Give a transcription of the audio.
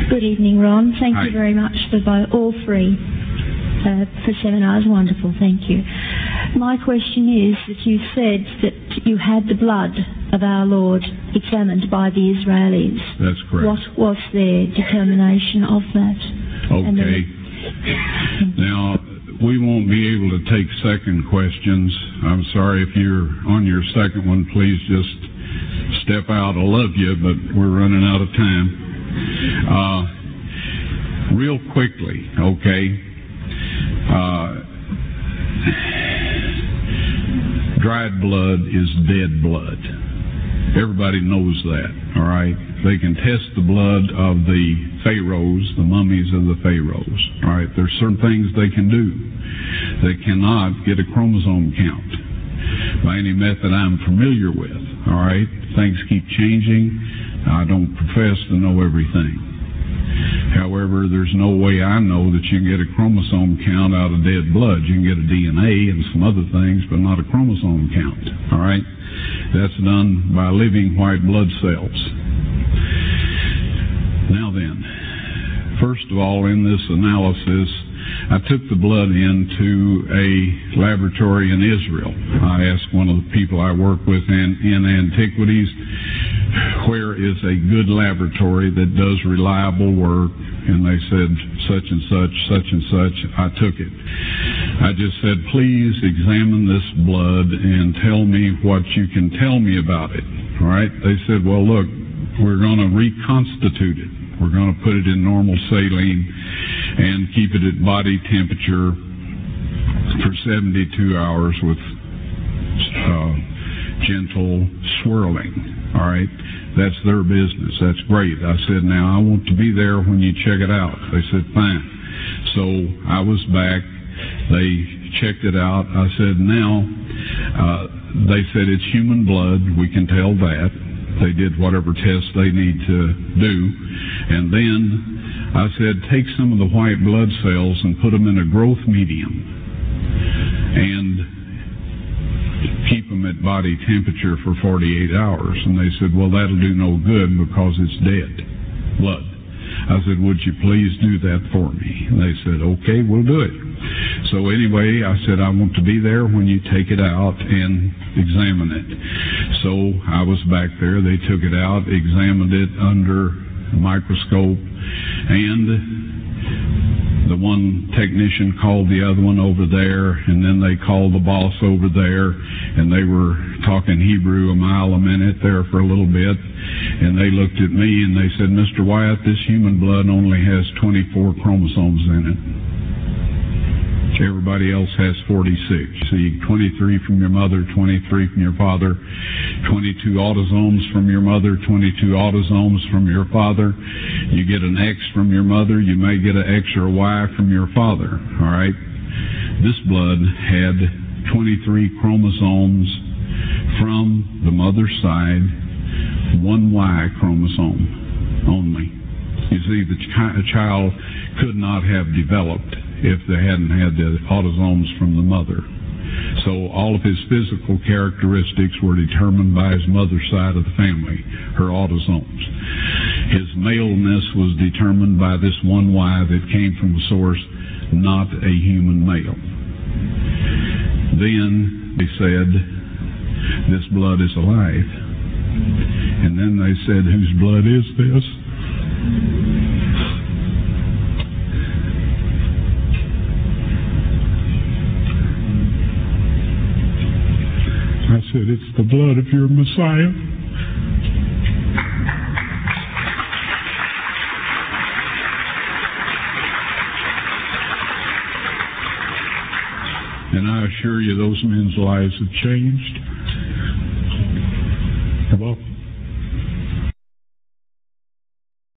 Good evening, Ron. Thank Hi. you very much for all three for seminars. Wonderful, thank you. My question is that you said that you had the blood of our Lord examined by the Israelis. That's correct. What was their determination of that? Okay. Now, we won't be able to take second questions. I'm sorry if you're on your second one, please just step out. I love you, but we're running out of time. Real quickly, okay. Dried blood is dead blood. Everybody knows that, all right? They can test the blood of the pharaohs, the mummies of the pharaohs, all right? There's certain things they can do. They cannot get a chromosome count by any method I'm familiar with, all right? Things keep changing. I don't profess to know everything. However, there's no way I know that you can get a chromosome count out of dead blood. You can get a DNA and some other things, but not a chromosome count, all right? That's done by living white blood cells. Now then, first of all, in this analysis, I took the blood into a laboratory in Israel. I asked one of the people I work with in antiquities, where is a good laboratory that does reliable work? And they said, such and such, such and such. I took it. I just said, please examine this blood and tell me what you can tell me about it. All right? They said, well, look, we're going to reconstitute it. We're going to put it in normal saline and keep it at body temperature for 72 hours with gentle swirling. All right? That's their business. That's great. I said, now I want to be there when you check it out. They said, fine. So I was back. They checked it out. I said, now, they said it's human blood. We can tell that. They did whatever tests they need to do. And then I said, take some of the white blood cells and put them in a growth medium and keep them at body temperature for 48 hours. And they said, well, that'll do no good because it's dead blood. I said, would you please do that for me? And they said, okay, we'll do it. So anyway, I said, I want to be there when you take it out and examine it. So I was back there. They took it out, examined it under a microscope, and the one technician called the other one over there, and then they called the boss over there, and they were talking Hebrew a mile a minute there for a little bit, and they looked at me and they said, Mr. Wyatt, this human blood only has 24 chromosomes in it. Everybody else has 46. See, 23 from your mother, 23 from your father, 22 autosomes from your mother, 22 autosomes from your father. You get an X from your mother, you may get an X or a Y from your father, all right? This blood had 23 chromosomes from the mother's side, one Y chromosome only. You see, the child could not have developed if they hadn't had the autosomes from the mother. So all of his physical characteristics were determined by his mother's side of the family, her autosomes. His maleness was determined by this one Y that came from a source, not a human male. Then they said, this blood is alive. And then they said, whose blood is this? I said, it's the blood of your Messiah. And I assure you, those men's lives have changed. Well,